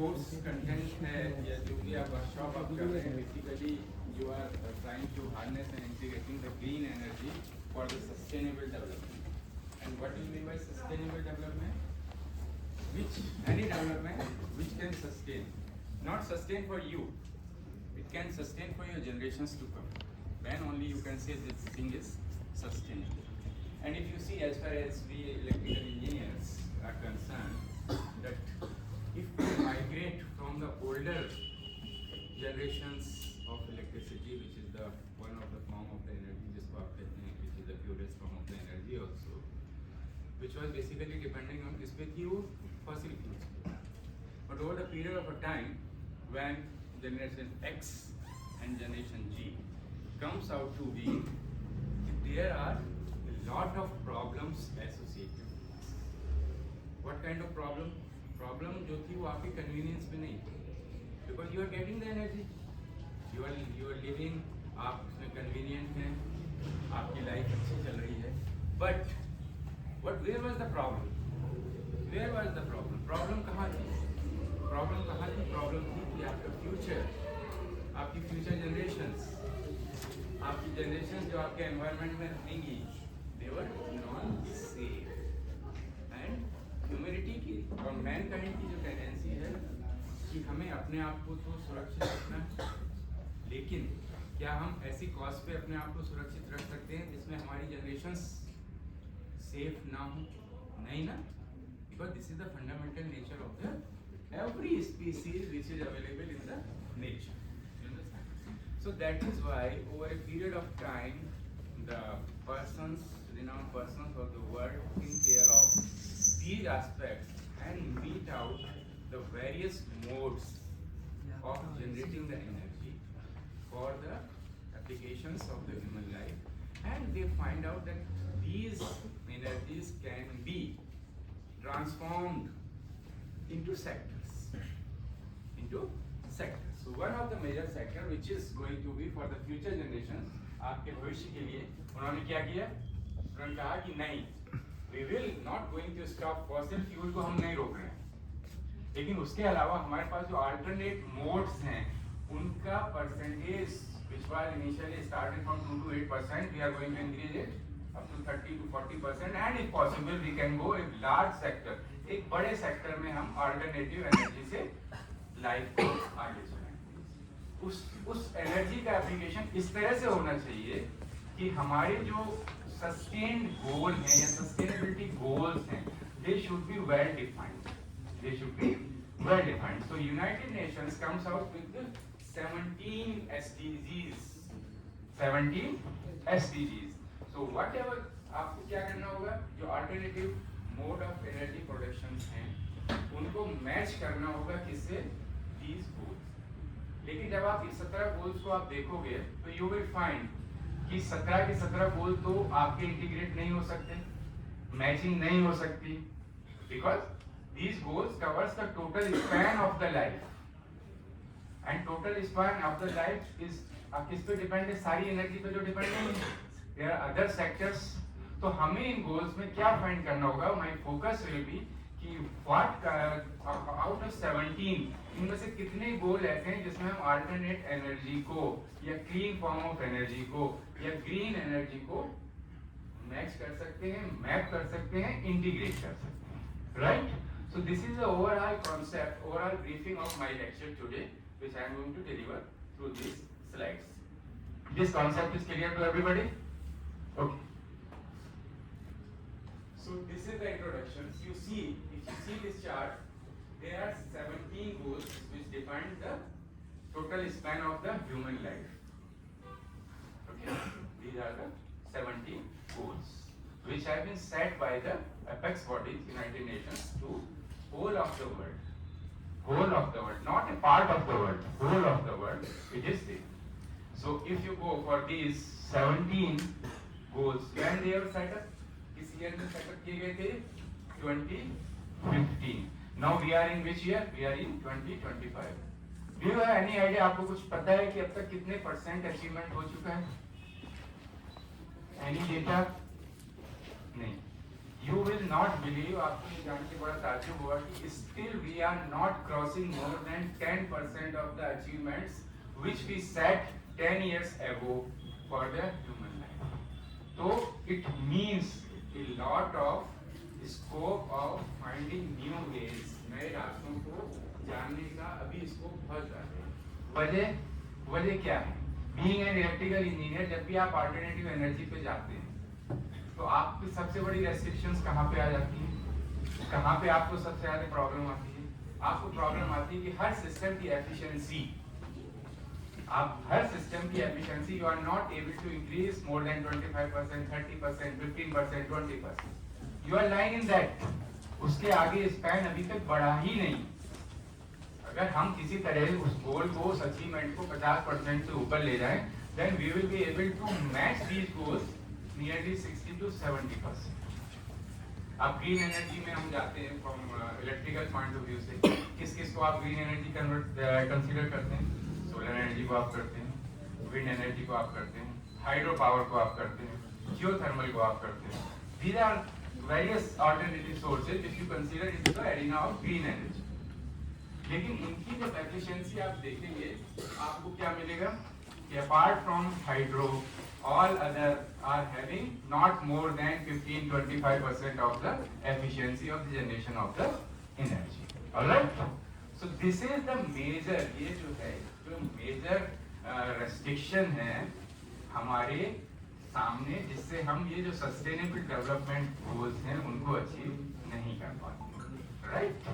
Course content है या जो भी आप वर्कशॉप आप कर रहे हैं, basically you are trying to harness and integrating the green energy for the sustainable development. And what you mean by sustainable development? Which any development which can sustain, not sustain for you, it can sustain for your generations to come. Then only you can say this thing is sustainable. And if you see, as far as we electrical engineers are concerned, that if we migrate from the older generations of electricity, which is the one of the form of the energy, जिसको आप कहते हैं, which is the purest form of the energy also, which was basically depending on किस पे थी वो fossil fuels. But over the period of a time, when generation X and generation G comes out to be, there are a lot of problems associated with this. What kind of problem? Problem जो थी वो आपकी convenience में नहीं थी, because you are getting the energy, you are living, आप उसमें convenient हैं, आपकी life अच्छी चल रही है. But where was the problem? Where was the problem? Problem कहाँ थी? Problem कहाँ थी? Problem थी कि आपका future, आपकी future generations, आपकी generations जो आपके environment में रहेंगी, they were non-safe. And humanity की और mankind की जो tendency है कि हमें अपने आप को तो सुरक्षित रखना है, लेकिन क्या हम ऐसी cause पे अपने आप को सुरक्षित रख सकते हैं जिसमें हमारी generations safe ना हो? नहीं ना? Because this is the fundamental nature of the every species which is available in the nature. You understand? So that is why over a period of time, the persons, renowned persons of the world, take care of these aspects and meet out the various modes of generating the energy for the applications of the human life, and they find out that these energies can be transformed into sectors. So one of the major sector which is going to be for the future generations, आपके भविष्य के लिए उन्होंने क्या किया? उन्होंने कहा कि नहीं, we will not going to stop fossil fuel को हम नहीं रोक रहे हैं, लेकिन उसके अलावा हमारे पास जो alternate modes हैं, उनका percentage which was initially started from 2 to 8%, we are going to increase it up to 30 to 40%, and if possible we can go a large sector, एक बड़े सेक्टर में हम अल्टरनेटिव एनर्जी से लाइफ को आगे चलाएंगे. उस एनर्जी का एप्लीकेशन इस तरह से होना चाहिए कि हमारे जो सस्टेन्ड गोल हैं या सस्टेनेबिलिटी गोल्स हैं, they should be well defined. So United Nations comes out with 17 SDGs. So whatever आपको क्या करना होगा, जो alternative mode of energy production हैं उनको मैच करना होगा किससे? these goals. लेकिन जब आप इस 17 गोल्स को आप देखोगे तो यू विल फाइंड कि 17 के 17 गोल तो आपके इंटीग्रेट नहीं हो सकते, मैचिंग नहीं हो सकती, because these goals covers the total span of the life, and total span of the life is किस पे डिपेंड है? सारी एनर्जी पे जो डिपेंड नहीं है. There are other sectors. तो हमें इन गोल्स में क्या फाइंड करना होगा? माय फोकस विल बी कि व्हाट आउट ऑफ 17 इनमें से कितने गोल ऐसे हैं जिसमें हम अल्टरनेट एनर्जी को या क्लीन फॉर्म ऑफ एनर्जी को या ग्रीन एनर्जी को मैच कर सकते हैं, मैप कर सकते हैं, इंटीग्रेट कर सकते हैं, right? So this is the overall concept, overall briefing of my lecture today which I am going to deliver through this slides. This concept is clear to everybody? Okay. So this is the introduction. You see, if you see this chart, there are 17 goals which define the total span of the human life. Okay. These are the 17 goals which have been set by the apex bodies, United Nations, to whole of the world. Whole of the world, not a part of the world. Whole of the world. It is there. So if you go for these 17 goals, when they were set up, किस year में set up किए गए थे? 2015. Now we are in which year? We are in 2025. Do you have any idea? आपको कुछ पता है कि अब तक कितने % अचीवमेंट हो चुका है? Any data? नहीं. You will not believe, आपको ये जान के बड़ा ताज्जुब होगा कि still we are not crossing more than 10% of the achievements which we set 10 years ago for the human life. So it means a lot of scope of finding new ways, नए रास्तों को जानने का अभी स्कोप बहुत ज़्यादा है. वजह क्या है? Being an electrical engineer, जब भी आप alternative energy पे जाते हैं तो आपकी सबसे बड़ी रेस्ट्रिक्शंस कहाँ पे आ जाती है? कहाँ पे आपको सबसे ज्यादा प्रॉब्लम आती है? आपको प्रॉब्लम आती है कि हर सिस्टम की एफिशिएंसी, आप हर सिस्टम की efficiency you are not able to increase more than 25%, 30%, 15%, 20%. You are lying in that. उसके आगे स्पैन अभी तक बढ़ा ही नहीं. अगर हम किसी तरह उस गोल को, उस अचीवमेंट को 50% से ऊपर ले जाएं, then we will be able to match these goals nearly 60 to 70%. अब ग्रीन एनर्जी में हम जाते हैं from electrical point of view से. किस किस को आप ग्रीन एनर्जी कंसीडर करते हैं? सोलर एनर्जी को आप करते हैं, विंड एनर्जी को आप करते हैं, हाइड्रो पावर को आप करते हैं, जियोथर्मल को आप करते हैं. These are various alternative sources which you consider into the arena of green energy. लेकिन इनकी जब एफिशिएंसी आप देखेंगे आपको क्या मिलेगा कि apart from hydro all other are having not more than 15-25% of the efficiency of the generation of the energy. Alright? So this is the major, ये जो है जो major restriction है हमारे सामने, जिससे हम ये जो sustainable development goals हैं उनको अचीव नहीं कर पाते. Right?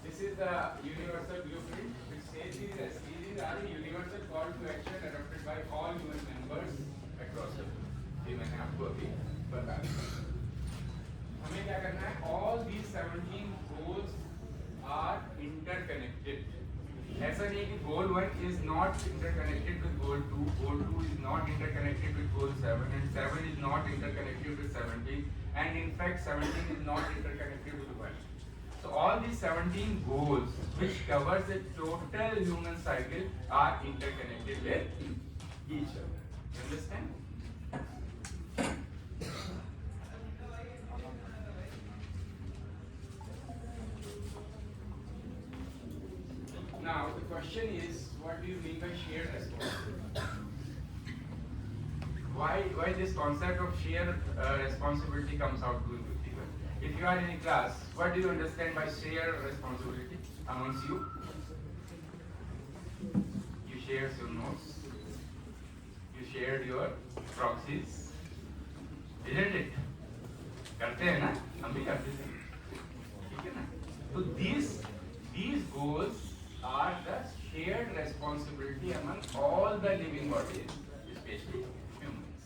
This is the universal blueprint which says these are the universal call to action adopted by all UN members across the world. ये मैंने आपको अभी बता दिया. हमें क्या करना है? All these 17 goals are interconnected. ऐसा नहीं कि goal 1 is not interconnected with goal 2, goal 2 is not interconnected with goal 7, and 7 is not interconnected with 17, and in fact 17 is not interconnected with 1. So all these 17 goals which covers the total human cycle are interconnected with each other. You understand? Now the question is, what do you mean by shared responsibility? Why this concept of shared responsibility comes out to you? If you are in a class, what do you understand by shared responsibility amongst you? You shared your notes, you shared your proxies, isn't it? करते हैं ना? हम भी करते हैं, ठीक है ना? तो these goals are the shared responsibility among all the living bodies, especially humans.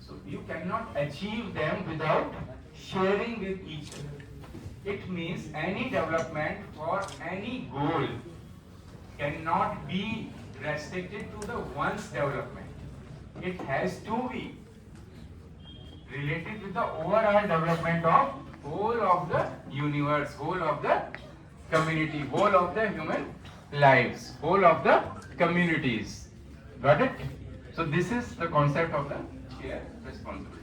So you cannot achieve them without sharing with each other. It means any development for any goal cannot be restricted to the one's development. It has to be related with the overall development of whole of the universe, whole of the community, whole of the human lives, whole of the communities. Got it? So this is the concept of the shared responsibility.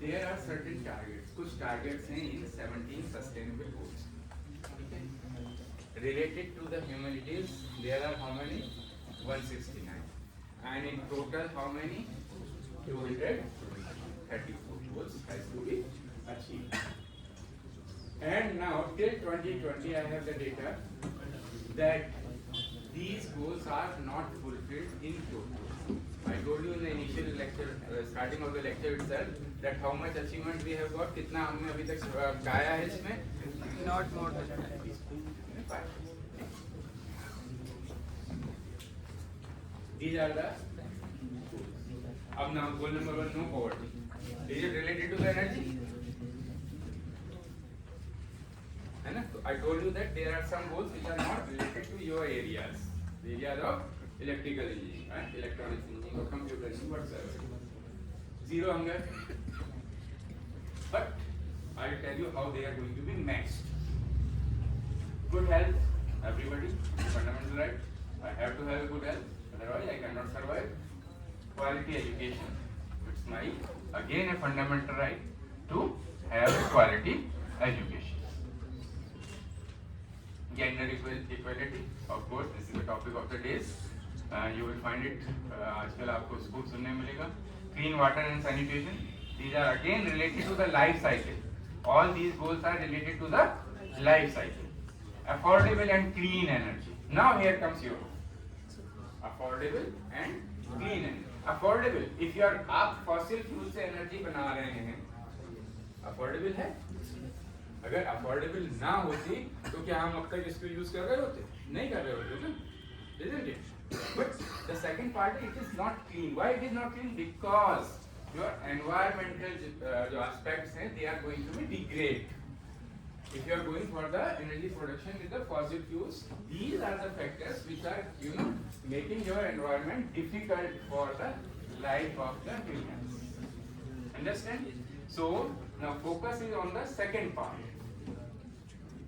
There are certain targets. कुछ targets हैं in 17 sustainable goals. Related to the humanities, there are how many? 169. And in total, how many? 234 goals has to be achieved. And now till 2020, I have the data that these goals are not fulfilled in total. I told you in the initial lecture, starting of the lecture itself, that how much achievement we have got, कितना हमने अभी तक गाया है इसमें? Not more than that. These are the अब now goal number 1, no poverty. Is it related to the energy? है ना? So I told you that there are some goals which are not related to your areas. The areas of electrical engineering, right? Electronics engineering or computer engineering, whatsoever. Zero hunger. But I'll tell you how they are going to be matched. Good health, everybody, fundamental right. I have to have a good health, otherwise I cannot survive. Quality education, it's my again a fundamental right to have quality education. Gender equality, of course, this is the topic of the days. You will find it. आजकल आपको school सुनने मिलेगा. Clean water and sanitation. These are again related to the life cycle. All these goals are related to the life cycle. Affordable and clean energy. Now here comes your affordable and clean energy. Affordable. If you are आप fossil fuel से energy बना रहे हैं, affordable है. अगर affordable ना होती तो क्या हम अब तक इसको यूज कर रहे होते? नहीं कर रहे होते ना, isn't it? But the second part, it is not clean. Why it is not clean? Because your environmental जो aspects हैं, they are going to be degrade. If you are going for the energy production with the fossil fuels, these are the factors which are, making your environment difficult for the life of the humans. Understand? So now focus is on the second part.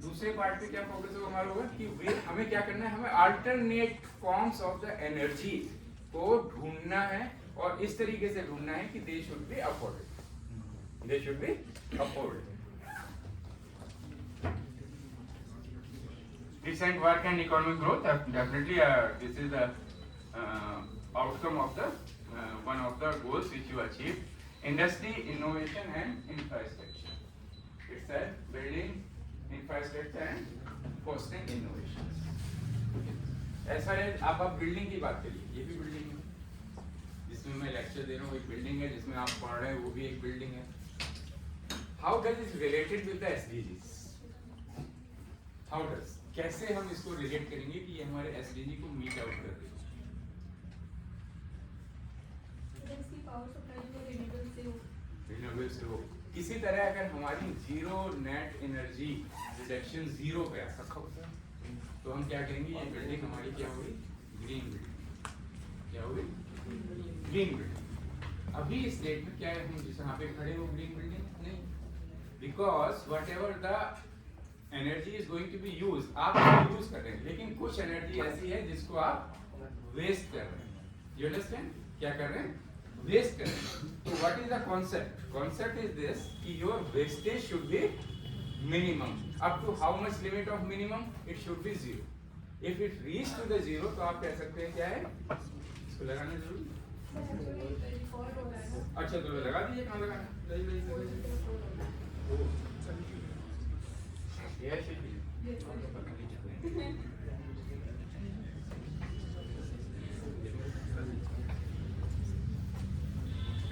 दूसरे part पे क्या focus हमारा होगा कि वे हमें क्या करना है, हमें alternate forms of the energy को ढूंढना है और इस तरीके से ढूंढना है कि they should be affordable. They should be affordable. Recent work and economic growth, definitely this is the outcome of the one of the goals which you achieved. Industry, innovation and infrastructure. It's a building infrastructure and fostering innovation. As far as आप building की बात करिए, ये भी building है जिसमें मैं lecture दे रहा हूँ, एक बिल्डिंग है जिसमें आप पढ़ रहे हैं, वो भी एक बिल्डिंग है. How does it related with the SDGs? How does? कैसे हम इसको रिलेट करेंगे कि ये हमारे SDG को मीट आउट कर रही है? रिन्यूएबल से हो. किसी तरह अगर हमारी zero net energy reduction zero पे आ तो हम क्या करेंगे, ये बिल्डिंग हमारी क्या होगी? Green building. क्या होगी? Green building. अभी इस डेट में क्या है, हम जिस यहाँ पे खड़े हो ग्रीन बिल्डिंग नहीं, because whatever the energy is going to be use, आप यूज कर रहे हैं, लेकिन कुछ एनर्जी ऐसी है जिसको आप वेस्ट कर रहे हैं. You understand? क्या कर रहे हैं? वेस्ट कर रहे हैं. तो what is the concept? Concept is this कि your wastage should be minimum. Up to how much limit of minimum? It should be zero. If it reach to the zero तो आप कह सकते हैं क्या है, इसको लगाना जरूरी. अच्छा तो लगा दीजिए. कहाँ लगाना?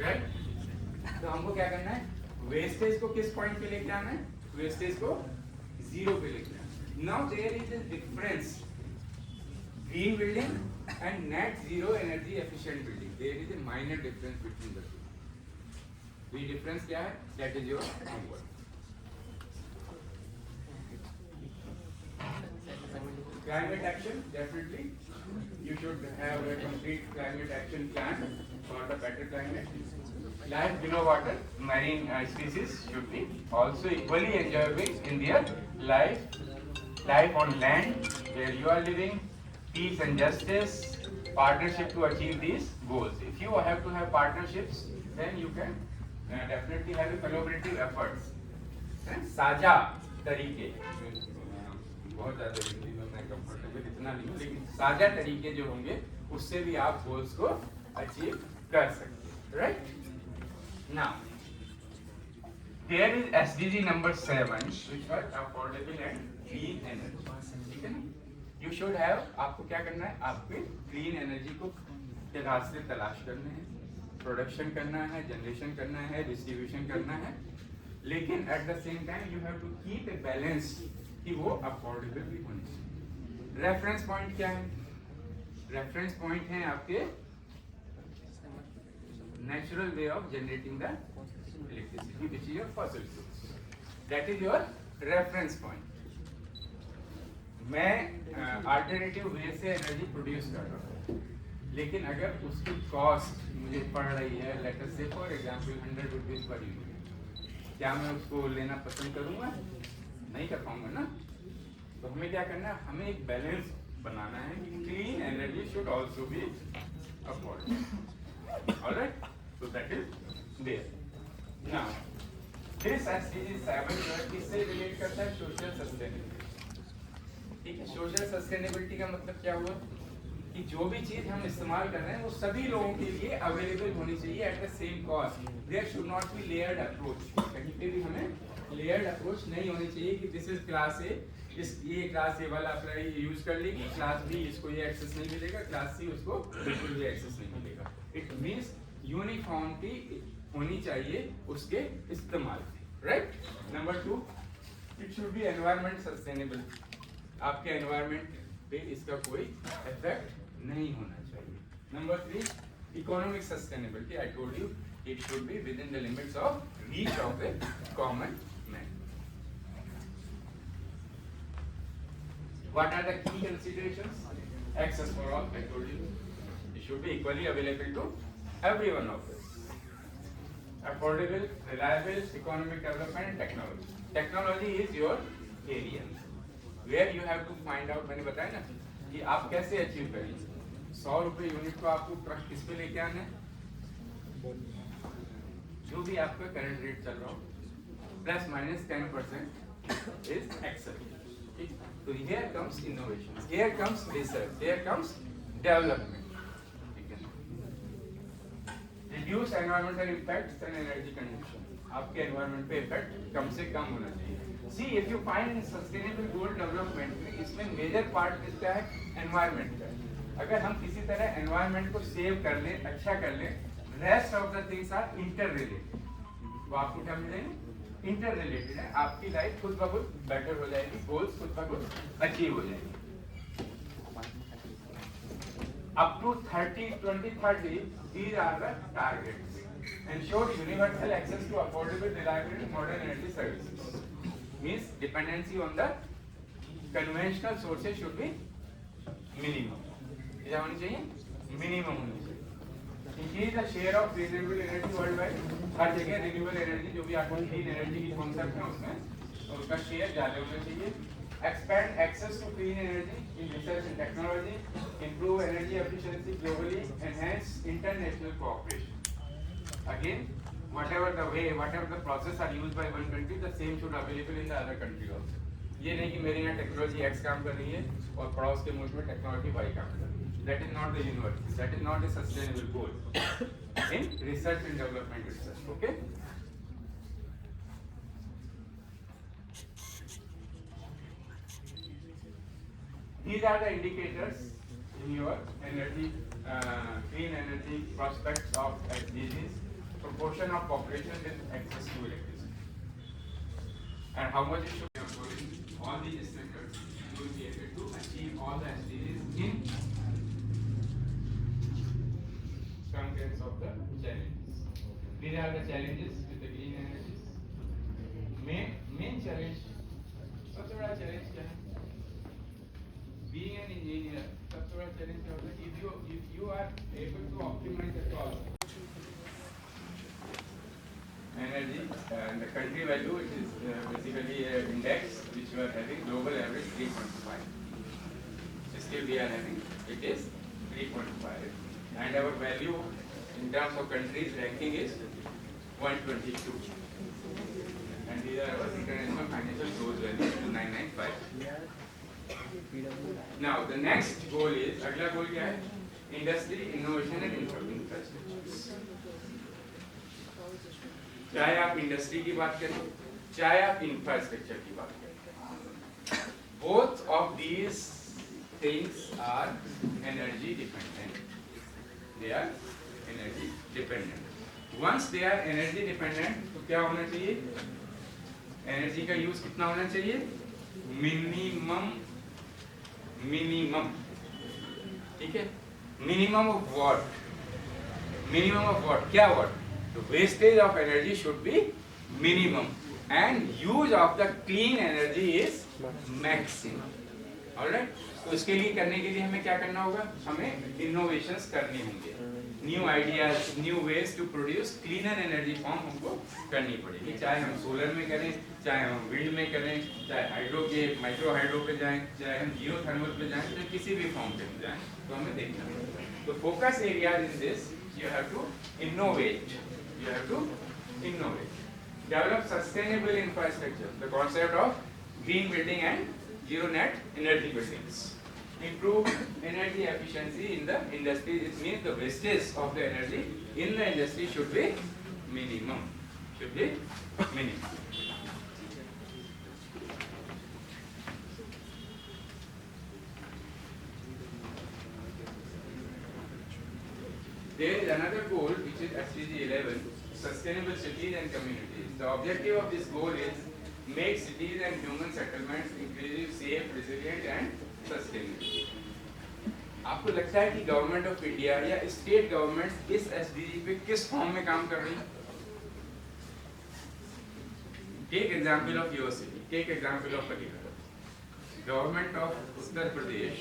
राइट. तो हमको क्या करना है, वेस्टेज को किस पॉइंट पे लेके आना है? वेस्टेज को जीरो पे लेके आना. Now there is a difference green building and net zero energy efficient building. There is a minor difference between the two. ये डिफरेंस क्या है? That is your homework. Climate action, definitely. You should have a complete climate action plan for the better climate. Life below water, marine species should be also equally enjoyable in their life. Life on land, where you are living, peace and justice, partnership to achieve these goals. If you have to have partnerships, then you can definitely have a collaborative efforts. साझा तरीके, बहुत ज़्यादा हिंदी में मैं comfortable इतना नहीं हूँ, लेकिन साझा तरीके जो होंगे उससे भी आप गोल्स को अचीव कर सकते हैं. Right. Now there is SDG number 7 which was affordable and clean energy. ठीक है ना? यू शुड हैव, आपको क्या करना है, आपको क्लीन एनर्जी को के रास्ते तलाश करने हैं, प्रोडक्शन करना है, जनरेशन करना है, डिस्ट्रीब्यूशन करना है, लेकिन at the same time you have to keep a balance कि वो अफोर्डेबल भी होने चाहिए। रेफरेंस पॉइंट क्या है? रेफरेंस पॉइंट है आपके natural way of generating the electricity, which is your fossil fuels. That is your reference point. मैं अल्टरनेटिव वे से एनर्जी प्रोड्यूस कर रहा हूँ, लेकिन अगर उसकी कॉस्ट मुझे पड़ रही है, लेट अस से for example 100 rupees per unit, क्या मैं उसको लेना पसंद करूँगा? नहीं कर पाऊंगा ना। तो हमें क्या करना है? हमें एक बैलेंस बनाना है कि clean energy should also be affordable. Alright, so that is there. Now this SDG 7 जो है किससे रिलेट करता है? Social sustainability. ठीक है, सोशल सस्टेनेबिलिटी का मतलब क्या हुआ कि जो भी चीज हम इस्तेमाल कर रहे हैं वो सभी लोगों के लिए अवेलेबल होनी चाहिए at the same cost. There should not be layered approach. कहीं पे भी हमें लेयर्ड अप्रोच नहीं होनी चाहिए कि दिस इज क्लास ए, इस ये क्लास ए वाला अपना यूज कर लेगी, क्लास बी इसको ये एक्सेस नहीं मिलेगा, क्लास सी उसको बिल्कुल भी एक्सेस नहीं मिलेगा। इट मींस यूनिफॉर्मिटी होनी चाहिए उसके इस्तेमाल में, right. Number 2, it should B environment sustainable. आपके एनवायरमेंट पे इसका कोई इफेक्ट नहीं होना चाहिए। Number 3, economic sustainability. I told you it should be with in the limits of reach of A common man. What are the key considerations? Access for all, I told you. It should be equally available to every one of us. Affordable, reliable, economic development and technology. Technology is your area where you have to find out. मैंने बताया ना कि आप कैसे achieve करेंगे। 100 रुपए unit को आपको ट्रक किस पे लेके आना है? जो भी आपका करंट रेट चल रहा हो plus minus 10% is acceptable. So here comes innovation, here comes research, here comes development. Reduce environmental impacts and energy consumption. आपके environment पे effect कम से कम होना चाहिए। See, if you find in sustainable goal development में इसमें major part किसका है? Environment का। अगर हम किसी तरह environment को save कर लें, अच्छा कर लें, rest of the things are interrelated. वो आपको क्या मिलेंगे? इंटर रिलेटेड है। आपकी लाइफ खुद ब खुद बेटर हो जाएगी, गोल्स खुद ब खुद अचीव हो जाएंगे। Up to 2030 these are the targets. Ensure universal access to affordable, reliable, modern energy services. Means dependency on the conventional sources should be minimum. क्या होनी चाहिए? मिनिमम होनी चाहिए। Increase the share of renewable energy worldwide. हर जगह renewable energy जो भी आपको clean energy की कॉन्सेप्ट है उसमें उसका शेयर ज्यादा होना चाहिए। Expand access to clean energy in research and technology, improve energy efficiency globally, enhance international cooperation. Again whatever the way, whatever the process are used by one country, the same should available in the other country also. ये नहीं कि मेरे यहाँ technology x काम कर रही है और पड़ोस के मुल्क में टेक्नोलॉजी वाई काम कर रही है। That is not the universe. That is not a sustainable goal in research and development research. Okay. These are the indicators in your energy, clean energy prospects of SDGs. Proportion of population with access to electricity, and how much it should be according all these standards. You will be able to achieve all the SDGs in some kinds of the challenges. These are the challenges with the green energies. Main challenge, सबसे बड़ा challenge क्या है? Being an engineer, सबसे बड़ा challenge क्या होता है? If you are able to optimize the cost, energy and the country value, which is basically an index which you are having, global average 3.5. Still we are having, it is 3.5. And our value in terms of countries ranking is 122. And these are our international financial goals values to 995. Now the next goal is, अगला goal क्या है? Industry, innovation and infrastructure. चाहे आप industry की बात करें, चाहे आप इंफ्रास्ट्रक्चर की बात करें, both of these things are energy dependent. they are energy dependent. Once they are energy dependent, तो क्या होना चाहिए? एनर्जी का यूज कितना होना चाहिए? मिनिमम, ठीक है? Minimum of what? क्या what? The wastage of energy should be minimum and use of the clean energy is maximum. Alright? तो इसके लिए करने के लिए हमें क्या करना होगा? हमें innovations करनी होंगे, new ideas, new ways to produce cleaner energy form हमको करनी पड़ेगी, चाहे हम सोलर में करें, चाहे हम विंड में करें, चाहे हाइड्रो के माइक्रो हाइड्रो पे जाएं, चाहे हम जियो थर्मल पे जाएं, चाहे किसी भी फॉर्म पे जाएं, तो हमें देखना होगा. तो focus area in this, you have to innovate, develop sustainable infrastructure, the concept of green building and zero net energy buildings. Improve energy efficiency in the industry. It means the wastage of the energy in the industry should be minimum. There is another goal which is SDG 11, sustainable cities and communities. The objective of this goal is make cities and human settlements inclusive, safe, resilient and sustainable. आपको लगता है कि government of India या state government इस SDG पे किस form में काम कर रही है? Take example of your city, take example of Aligarh. Government of Uttar Pradesh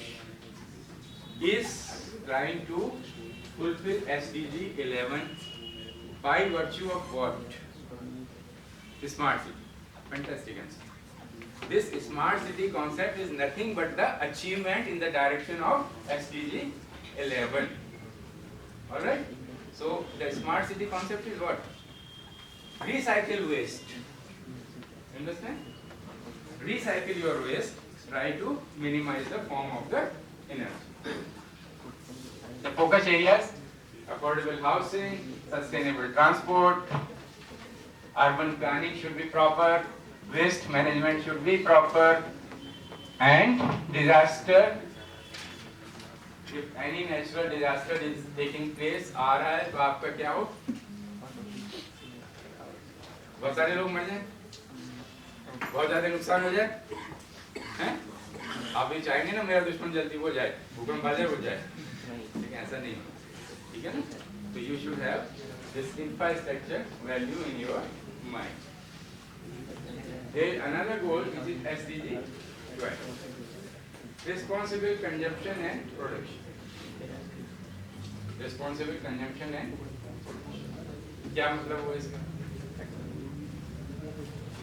is trying to fulfil SDG 11 by virtue of what? Smart city. Fantastic answer. This smart city concept is nothing but the achievement in the direction of SDG 11. Alright? So the smart city concept is what? Recycle waste. Understand? Recycle your waste. Try to minimize the form of the energy. The focus areas: affordable housing, sustainable transport, urban planning should be proper, waste management should be proper, and disaster, if any natural disaster is taking place, आ रहा है, तो आपका क्या हो? बहुत सारे लोग मर जाए, बहुत ज्यादा नुकसान हो जाए, हैं? आप भी चाहेंगे ना मेरा दुश्मन जल्दी हो जाए, भूकंप आ जाए, हो जाए, लेकिन ऐसा नहीं हो, ठीक है ना? तो you should have this infrastructure value in your mind. There is another goal which is SDG 12, responsible consumption and production. Responsible consumption and production. क्या मतलब वो इसका?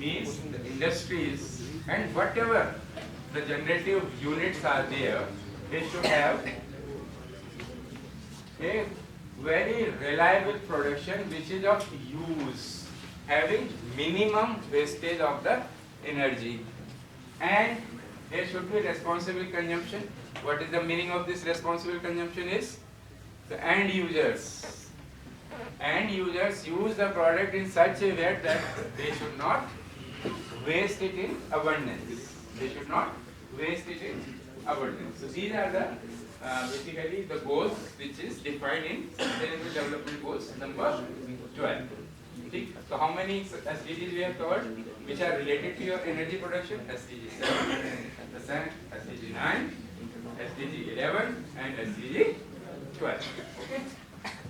Means the industries and whatever the generative units are there, they should have a very reliable production which is of use, having minimum wastage of the energy, and there should be responsible consumption. What is the meaning of this responsible consumption? Is the end users use the product in such a way that they should not waste it in abundance. So these are the basically the goals which is defined in Sustainable Development Goals number 12. So how many SDGs we have covered which are related to your energy production? SDG 7, SDG 9, SDG 11 and SDG 12. Okay.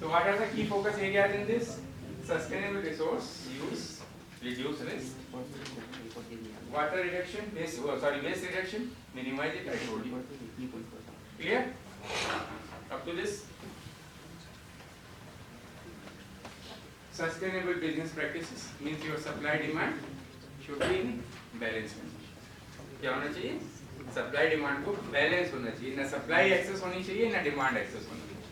So what are the key focus areas in this? Sustainable resource use, reduce risk, water reduction, waste reduction, minimize it, I told you. Clear? Up to this? Sustainable business practices means your supply demand should be in balance condition. क्या होना चाहिए? Supply demand को balance होना चाहिए, ना supply excess होनी चाहिए, ना demand excess होनी चाहिए.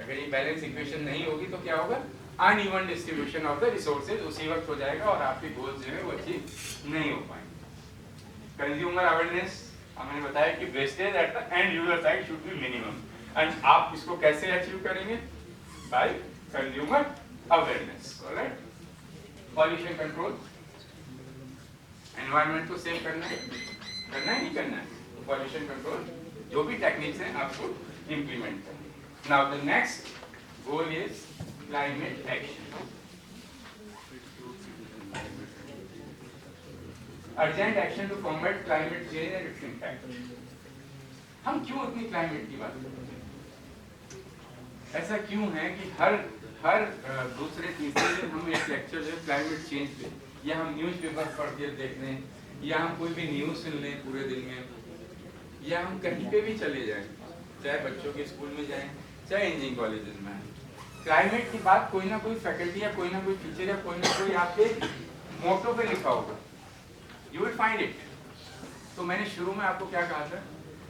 अगर ये balance equation नहीं होगी तो क्या होगा? Uneven distribution of the resources उसी वक्त हो जाएगा और आपके goals जो है वो achieve नहीं हो पाएंगे. Consumer awareness, हमने बताया कि wastage at the end user side should be minimum, and आप इसको कैसे achieve करेंगे? By consumer awareness. All right. Pollution control, environment को सेव करना है नहीं करना है. Pollution control जो भी टेक्निक्स हैं आपको implement करनी है. Now the next goal is climate action. Urgent action to combat climate change and its impact. हम क्यों इतनी क्लाइमेट की बात करते हैं? ऐसा क्यों है कि हर दूसरे तीसरे दिन हम एक लेक्चर जो क्लाइमेट चेंज पे, या हम न्यूज़पेपर पढ़ के देख लें, या हम कोई भी न्यूज़ सुन लें पूरे दिन में, या हम कहीं पे भी चले जाएं, चाहे बच्चों के स्कूल में जाएं, चाहे इंजीनियरिंग कॉलेजेस में, क्लाइमेट की बात कोई ना कोई फैकल्टी या कोई ना कोई टीचर या कोई ना कोई आपके मोटो पे लिखा होगा, यू विल फाइंड इट। तो मैंने शुरू में आपको क्या कहा था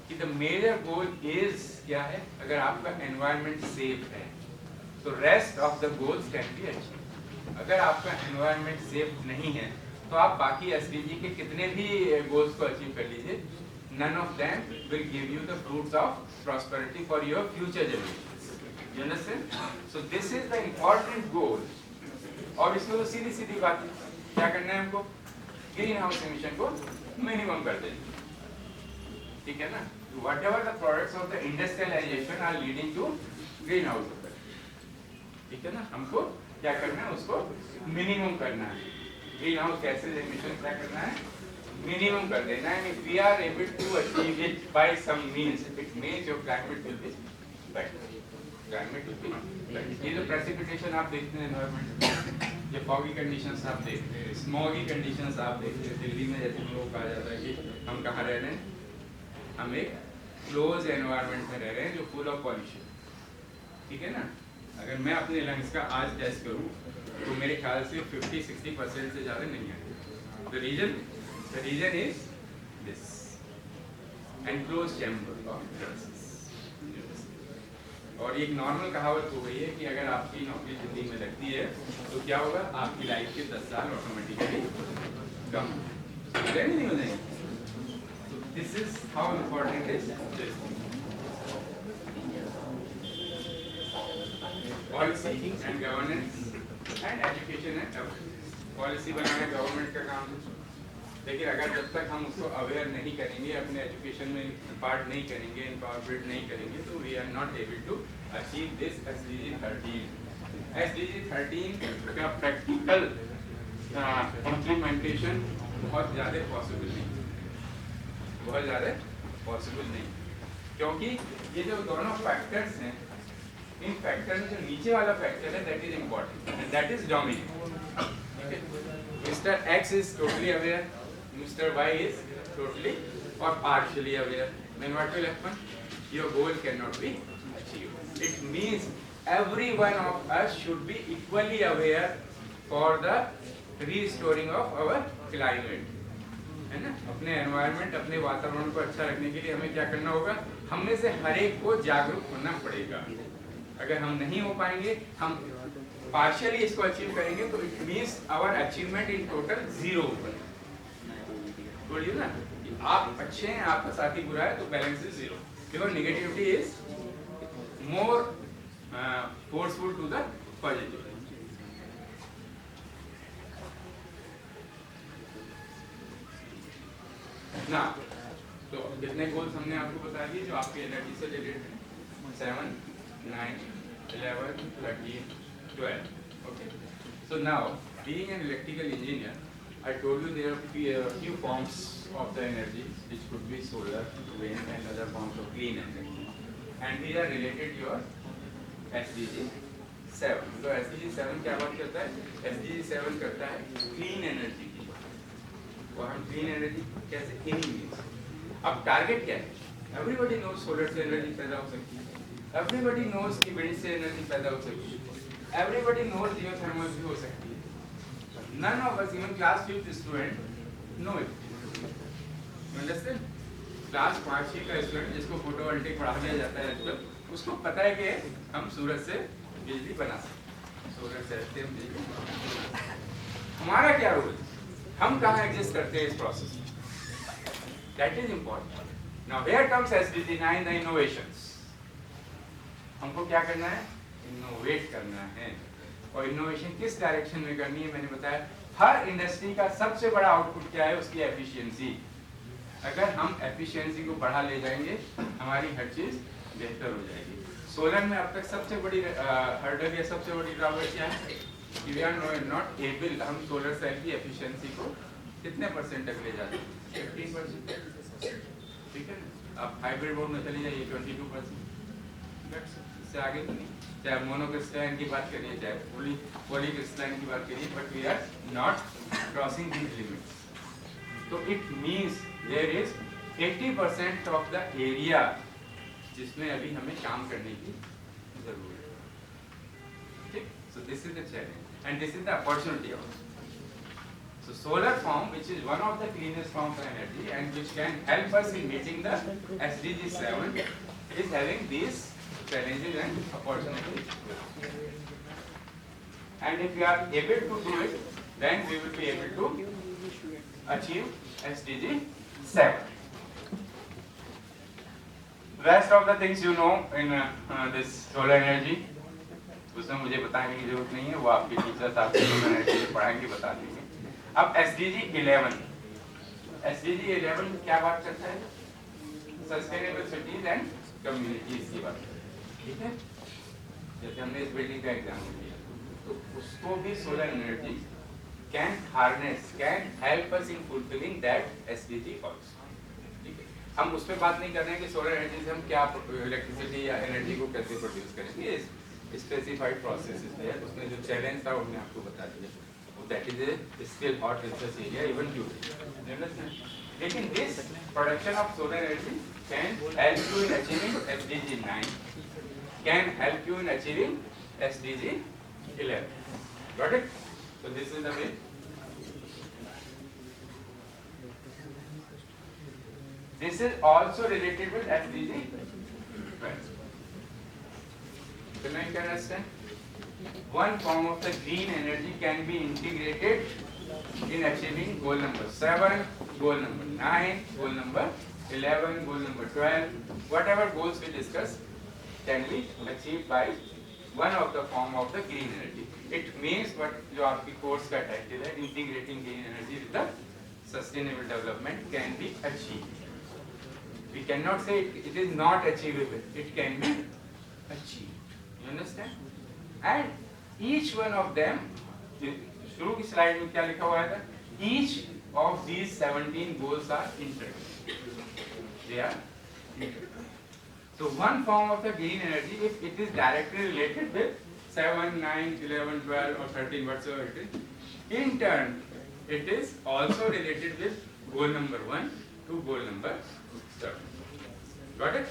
कि द मेजर गोल इज क्या है, अगर आपका एनवायरनमेंट सेफ है तो rest of the goals can be achieve. अगर आपका एनवायरनमेंट सेफ नहीं है तो आप बाकी एसडीजी के कितने भी गोल्स को अचीव कर लीजिए, none of them will give you the fruits of prosperity for your future generations. You understand? So this is the important goal. और इसमें तो सीधी सीधी बात है, क्या करना है हमको, ग्रीन हाउस एमिशन को मिनिमम कर देना, ठीक है ना। Whatever the products of the industrialization are leading to greenhouse effect, ठीक है ना। हमको क्या करना है, उसको मिनिमम करना है। ग्रीन हाउस गैसेज एमिशन क्या करना है, मिनिमम कर देना है। If we are able to achieve it by some means, it means your climate will be better. Climate will be better. ये जो precipitation आप देखते हैं environment, ये foggy conditions आप देखते हैं, smoggy conditions आप देखते हैं, दिल्ली में जैसे हम लोग कहा जाता है कि हम कहाँ रह रहे हैं, हम एक क्लोज एनवायरनमेंट में रह रहे हैं जो फुल ऑफ पॉल्यूशन, ठीक है ना। अगर मैं अपने लंग्स का आज टेस्ट करूं तो मेरे ख्याल से 50-60% से ज़्यादा नहीं है। The reason is this enclosed chamber of gases. और एक नॉर्मल कहावत हो गई है कि अगर आपकी नौकरी जिंदगी में लगती है तो क्या होगा, आपकी लाइफ के 10 साल ऑटोमेटिकली कम नहीं हो जाएंगे। This is how important is this. Policy and governance and education and awareness. Policy banana government का काम है, लेकिन अगर जब तक हम उसको अवेयर नहीं करेंगे, अपने एजुकेशन में पार्ट नहीं करेंगे, इनकॉर्पोरेट नहीं करेंगे, तो we are not able to achieve this SDG 13. SDG 13 का प्रैक्टिकल इम्प्लीमेंटेशन बहुत ज़्यादा पॉसिबल नहीं, क्योंकि ये जो दोनों फैक्टर्स हैं, इन फैक्टर में जो नीचे वाला फैक्टर है that is important and that is dominant. Mr. X is totally aware, Mr. Y is totally or partially aware. Then what will happen? Your goal cannot be achieved. It means every one of us should be equally aware for the restoring of our climate. है ना, अपने environment, अपने वातावरण को अच्छा रखने के लिए हमें क्या करना होगा, हम में से हर एक को जागरूक होना पड़ेगा। अगर हम नहीं हो पाएंगे, हम पार्शियली इसको अचीव करेंगे तो it means our achievement in total 0 होगा। बोलिए ना कि आप अच्छे हैं, आपका साथी बुरा है तो balance is 0, because negativity is more forceful to the positive. ना तो कितने गोल्स हमने आपको बता दिए जो आपके एनर्जी से रिलेटेड हैं, 7, 9, 11, 13, 12. Okay. So now, being an electrical engineer, I told you there are few forms of the energy, which could be solar, wind, and other forms of clean energy, and these are related to your SDG 7. So SDG 7 क्या बात करता है? SDG 7 करता है clean energy की बात। और हम clean energy कैसे इन अब टारगेट क्या है? Everybody knows solar से एनर्जी पैदा हो सकती है, everybody knows कि wind से एनर्जी पैदा हो सकती है, everybody knows geothermal भी हो सकती है। None of us, even class 5th student, know it. You understand? Class 5 का स्टूडेंट जिसको फोटोवोल्टिक पढ़ा दिया जाता है आजकल, उसको पता है कि हम सूरज से बिजली बना सकते हैं, सूरज से हम बिजली बना सकते हैं। हमारा क्या रोल, हम कहाँ एग्जिस्ट करते हैं इस प्रोसेस में, that is important. Now here comes SDG 9, the innovations. हमको क्या करना है, इनोवेट करना है। और इनोवेशन किस डायरेक्शन में करनी है, मैंने बताया हर इंडस्ट्री का सबसे बड़ा आउटपुट क्या है, उसकी एफिशिएंसी। अगर हम एफिशिएंसी को बढ़ा ले जाएंगे, हमारी हर चीज बेहतर हो जाएगी। सोलर में अब तक सबसे बड़ी हर्डल या सबसे बड़ी ड्रॉबैक क्या है कि वी आर नॉट एबल, हम सोलर सेल की एफिशिएंसी को कितने परसेंट तक ले जाते हैं 15%, ठीक है ना। अब हाइब्रिड मोड में चले जाइए 22%, इससे आगे तो नहीं। चाहे मोनोक्रिस्टलाइन की बात करिए चाहे पॉलीक्रिस्टलाइन की बात करिए, but we are not crossing these limits. तो it means there is 80% of the area जिसमें अभी हमें काम करने की जरूरत है, ठीक। So this is the challenge and this is the opportunity also. So solar farm, which is one of the cleanest forms of energy and which can help us in meeting the SDG 7, is having these challenges and opportunities. And if we are able to do it, then we will be able to achieve SDG 7. Rest of the things you know in this solar energy, उसमें मुझे बताने की जरूरत नहीं है, वो आपके teachers आपको सोलर एनर्जी पढ़ाएंगे, बता देंगे। अब SDG 11, SDG 11 क्या बात करता है? सस्टेनेबल सिटीज एंड कम्युनिटीज की बात करता है, ठीक है। जैसे हमने इस बिल्डिंग का एग्जाम्पल लिया, तो उसको भी solar energy can harness, can help us in fulfilling that SDG also, ठीक है। हम उस पर बात नहीं कर रहे हैं कि सोलर एनर्जी से हम क्या इलेक्ट्रिसिटी या एनर्जी को कैसे प्रोड्यूस करेंगे, स्पेसिफाइड प्रोसेस है। उसमें जो चैलेंज था वो हमने आपको बता दिया, that is a still hot research area even today, you understand? लेकिन this production of solar energy can help you in achieving SDG 9, can help you in achieving SDG 11, got it? So this is the way. This is also related with SDG 12. Can I understand? One form of the green energy can be integrated in achieving goal number 7, goal number 9, goal number 11, goal number 12, whatever goals we discuss can be achieved by one of the form of the green energy. It means what जो आपकी course का title है, integrating green energy with the sustainable development can be achieved. We cannot say it is not achievable. It can be achieved. You understand? And each one of them, शुरू की slide में क्या लिखा हुआ था? Each of these 17 goals are interlinked. They are interlinked. So one form of the green energy, if it is directly related with 7, 9, 11, 12 or 13, whatsoever it is, in turn it is also related with goal number 1 to goal number 7. Got it?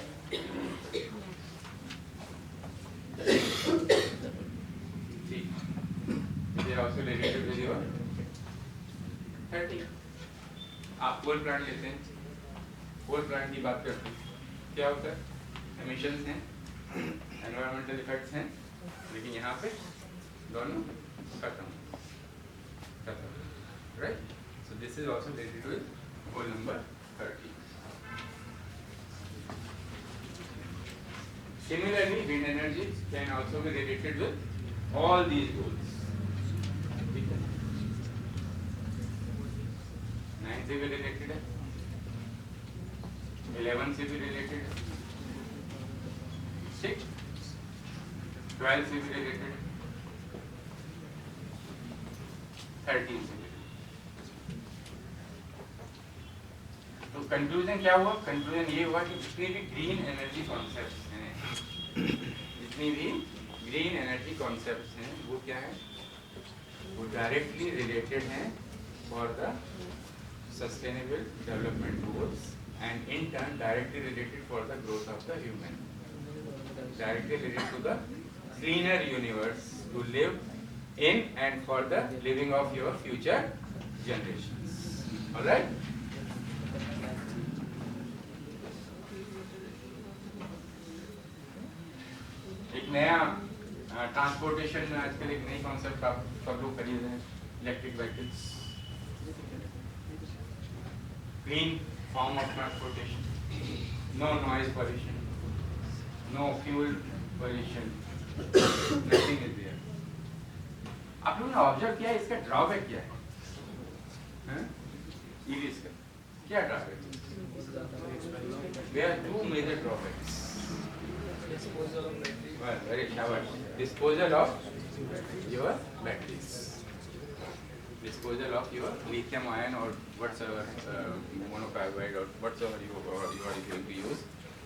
They are also related with your 30. आप कोल plant लेते हैं, कोल plant की बात करते हैं, क्या होता है? एमिशंस हैं, एनवायरमेंटल इफेक्ट्स हैं, लेकिन यहाँ पे दोनों खत्म, right? So this is also related with goal number 30. Similarly, wind energy can also be related with all these goals. 9 से भी related है, 11 से भी related है, 6, 12 से भी related है, 13 से भी. तो कंक्लूजन क्या हुआ? कंक्लूजन ये हुआ कि जितनी भी ग्रीन एनर्जी कॉन्सेप्ट्स हैं, जितनी भी ग्रीन एनर्जी कॉन्सेप्ट्स हैं, वो क्या है? वो डायरेक्टली रिलेटेड हैं for the sustainable development goals and in turn directly related for the growth of the human, directly related to the cleaner universe to live in and for the living of your future generations. Alright? एक नया transportation में आजकल एक नई concept आप सब लोग खरीद रहे हैं, electric vehicles, green form of transportation, no noise pollution, no fuel pollution, nothing is there. आप लोगों ने ऑब्जर्व किया इसका ड्रॉबैक क्या है? ईवीज का क्या ड्रॉबैक है? There are 2 major drawbacks. Disposal of batteries. Well, very shabash. Disposal of your batteries. Disposal of your lithium ion or whatsoever monocarbide or whatsoever you are going to use,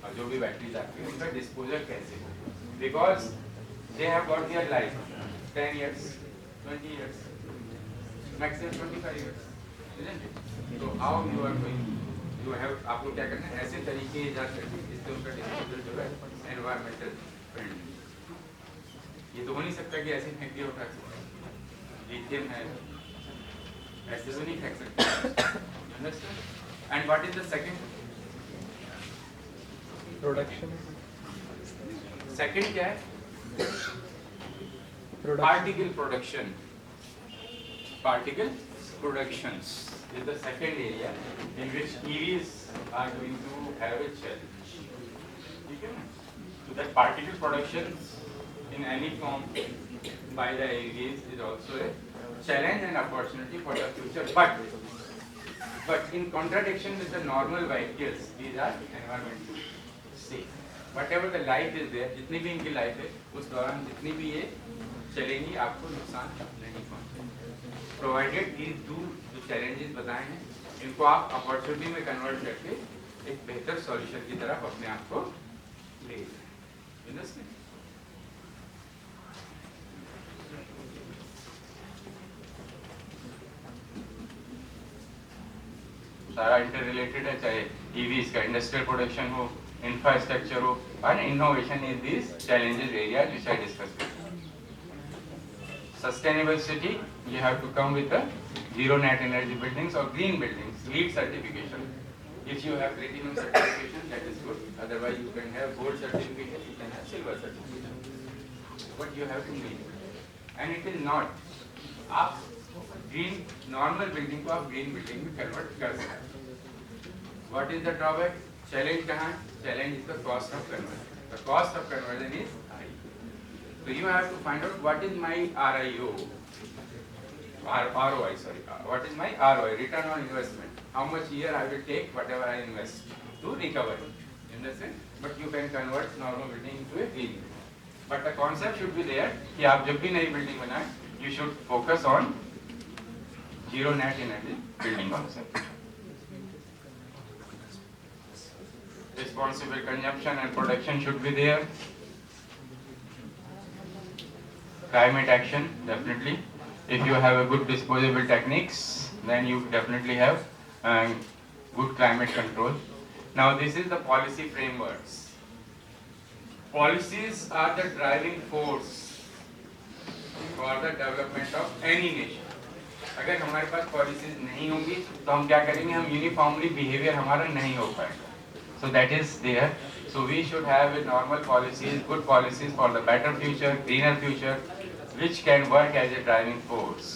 और जो भी batteries आपकी उनका disposal कैसे हो, because they have got their life 10 years, 20 years, maximum 25 years, isn't it? So how you are going, you have, आपको क्या करना है, ऐसे तरीके इजाद करके जिससे उनका डिस्पोजल जो है एनवायरमेंटल फ्रेंडली। ये तो हो नहीं सकता कि ऐसे फेंक दिया उठा के, लिथियम है ऐसे तो नहीं फेंक सकते। And what is the second? Production. Second क्या है? Particle production. Particle productions is the second area in which EVs are going to have a challenge. Okay? So that particle production in any form by the EVs is also a challenge and opportunity for the future. But in contradiction with the normal vehicles, these are environmentally safe. Whatever the life is there, जितनी भी इनकी life है, उस दौरान जितनी भी ये चलेंगी आपको नुकसान नहीं पहुंचेगा, प्रोवाइडेड these two जो चैलेंजेस बताए हैं इनको आप अपॉर्चुनिटी में कन्वर्ट करके एक बेहतर सॉल्यूशन की तरफ अपने आप को ले जाएं। सारा इंटर रिलेटेड है, चाहे ईवीज का इंडस्ट्रियल प्रोडक्शन हो, इंफ्रास्ट्रक्चर हो, and innovation is these challenges areas which I discussed with you. Sustainable city, you have to come with the zero net energy buildings or green buildings, LEED certification. If you have platinum certification, that is good. Otherwise, you can have gold certification, you can have silver certification. But you have to meet. And it is not. आप green normal building को आप green building में convert कर सकते हैं. What is the drawback? Challenge कहाँ? Challenge is the cost of conversion. The cost of conversion is high. So you have to find out what is my ROI, sorry. What is my ROI, return on investment? How much year I will take whatever I invest to recover it. You understand? But you can convert normal building into a green building. But the concept should be there कि आप जब भी नई building बनाएं, you should focus on zero net energy building concept. Responsible consumption and production should be there. Climate action, definitely. If you have a good disposable techniques, then you definitely have good climate control. Now this is the policy frameworks. Policies are the driving force for the development of any nation. अगर हमारे पास policies नहीं होंगी तो हम क्या करेंगे, हम uniformly behavior हमारा नहीं हो पाएगा. So that is there. So we should have a normal policies, good policies for the better future, greener future, which can work as a driving force.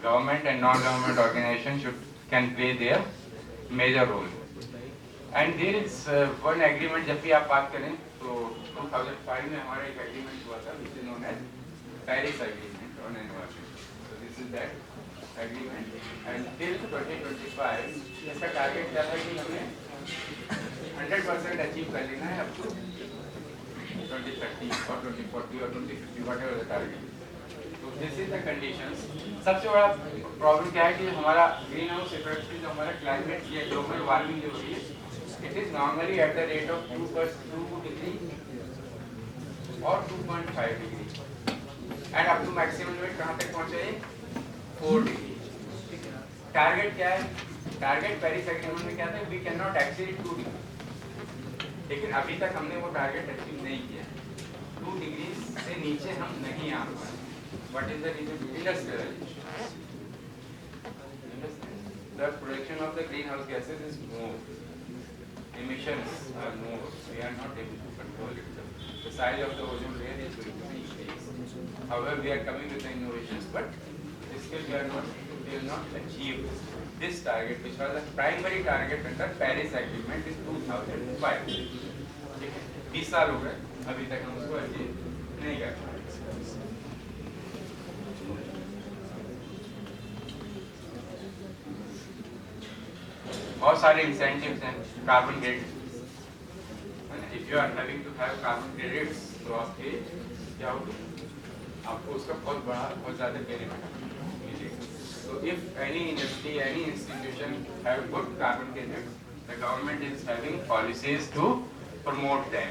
Government and non-government organizations can play their major role. And there is one agreement, जब भी आप बात करें तो 2005 में हमारा एक agreement हुआ था, which is known as Paris Agreement on Environment. So this is that agreement. And till 2025 इसका target क्या था कि हमें 100% अचीव कर लेना है up to 2030 or 2040 or 2050, whatever the target. So this is the conditions. सबसे बड़ा प्रॉब्लम क्या है कि हमारा ग्रीन हाउस इफेक्ट की जो हमारा क्लाइमेट या ग्लोबल वार्मिंग जो है, it is normally at the rate of 2 degree or 2.5 degree, and up to maximum limit कहाँ तक पहुँचे, 4 degree. टारगेट क्या है? टारगेट पेरिस एग्रीमेंट में क्या था, we can not exceed 2 degree, लेकिन अभी तक हमने वो टारगेट अचीव नहीं किया. 2 डिग्री से नीचे हम नहीं आ पाए. What is the reason? Industrialisation. The production of the greenhouse gases is more. Emissions are more. We are not able to control it. The size of the ozone layer is going to be increased. However, we are coming with the innovations, but still we will not achieve this target, which was the primary target under Paris Agreement in 2005. 20 साल हो गए, अभी तक हम उसको achieve नहीं कर पाए. बहुत सारे इंसेंटिव्स हैं, carbon credit. if you are having to have carbon credits, तो आपके क्या होगी? आपको उसका बहुत ज़्यादा बेनिफिट मिलेगा. So if any industry, any institution have good carbon credits, the government is having policies to promote them.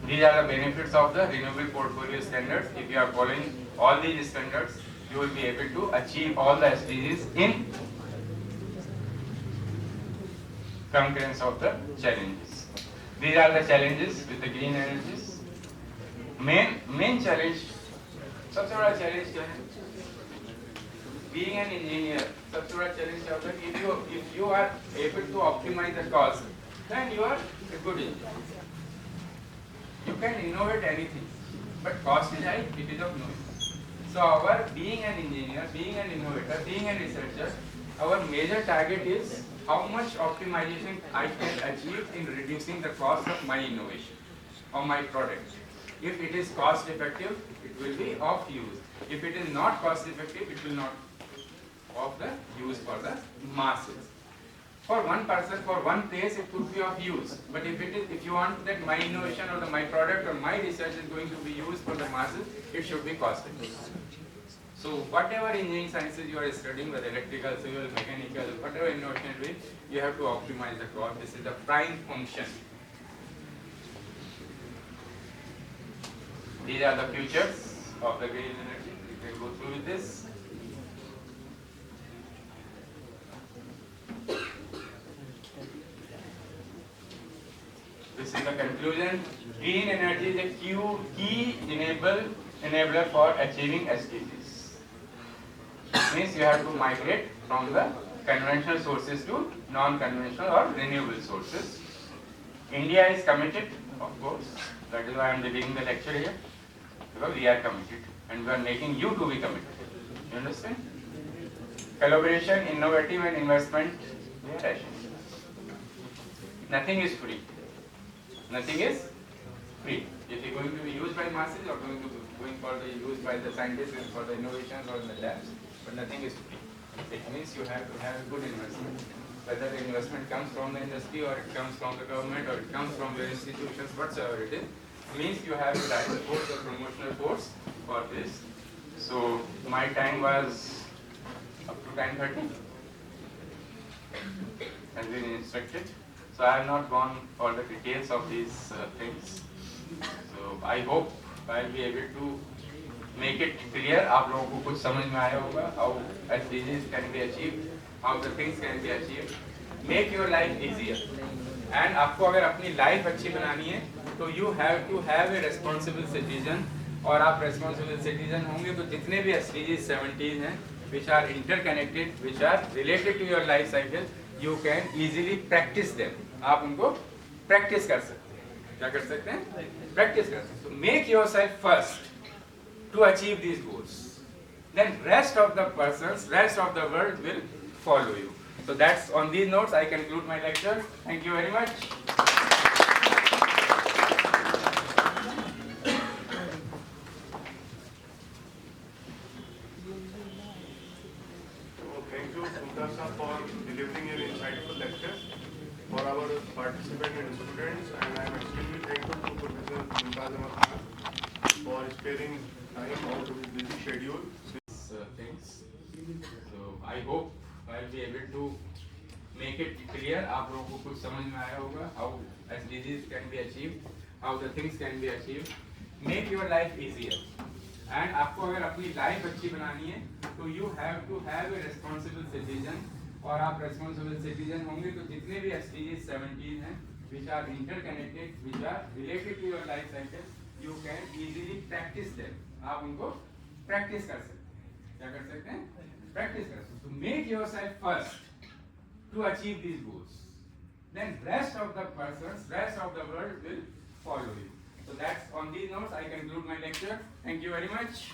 These are the benefits of the renewable portfolio standards. If you are following all these standards, you will be able to achieve all the SDGs in concurrence of the challenges. These are the challenges with the green energies. Main challenge, सबसे बड़ा challenge क्या है? Being an engineer, सबसे बड़ा challenge क्या होता है? If you are able to optimize the cost, then you are a good engineer. You can innovate anything, but cost is high, it is of no use. So our being an engineer, being an innovator, being a researcher, our major target is how much optimization I can achieve in reducing the cost of my innovation or my product. If it is cost effective, it will be of use. If it is not cost effective, it will not of the use for the masses. For one person, for one place, it could be of use. But if you want that my innovation or my product or my research is going to be used for the masses, it should be cost effective. So whatever engineering sciences you are studying, whether electrical, civil, mechanical, whatever innovation it will, you have to optimize the cost. This is the prime function. These are the futures of the green energy. You can go through with this. This is the conclusion. Green energy is a key enabler for achieving SDGs. Means you have to migrate from the conventional sources to non-conventional or renewable sources. India is committed, of course. That is why I am delivering the lecture here, because we are committed and we are making you to be committed. You understand? Collaboration, innovative and investment, they are rational. Nothing is free. Nothing is free. If it is going to be used by masses or going for the use by the scientists for the innovations or in the labs, but nothing is free. It means you have to have a good investment. Whether the investment comes from the industry or it comes from the government or it comes from your institutions, whatsoever it is, means you have to write the course or promotional course for this. So my time was up to 10:30 as been instructed. So I have not gone for the details of these things. So I hope I will be able to make it clear. आप लोगों को कुछ समझ में आया होगा. How SDGs can be achieved, how the things can be achieved. Make your life easier. And आपको अगर अपनी life अच्छी बनानी है, तो you have to have a responsible citizen. और आप responsible citizen होंगे तो जितने भी SDGs 17 हैं, which are interconnected, which are related to your life cycle, you can easily practice them. आप उनको practice कर सकते हैं. क्या कर सकते हैं? Practice कर सकते हैं. So make yourself first to achieve these goals. Then rest of the persons, rest of the world will follow you. So that's on these notes I conclude my lecture. Thank you very much. Thank you, Sundar sir, for delivering an insightful lecture for our participants and students, and I am extremely thankful to Professor Mumtaz Ahmad Khan for sparing time out of his busy schedule. Things. So I hope I'll be able to make it clear. आप लोगों को कुछ समझ में आया होगा. How SDGs can be achieved, how the things can be achieved. Make your life easier. And आपको अगर अपनी life अच्छी बनानी है, तो you have to have a responsible citizen. और आप responsible citizen होंगे तो जितने भी SDGs 17 हैं, which are interconnected, which are related to your life cycle, you can easily practice them. आप उनको practice कर सकते हैं. क्या कर सकते हैं? Practice कर सकते हैं. So make yourself first to achieve these goals. Then rest of the persons, rest of the world will follow you. So that's on these notes I conclude my lecture. Thank you very much.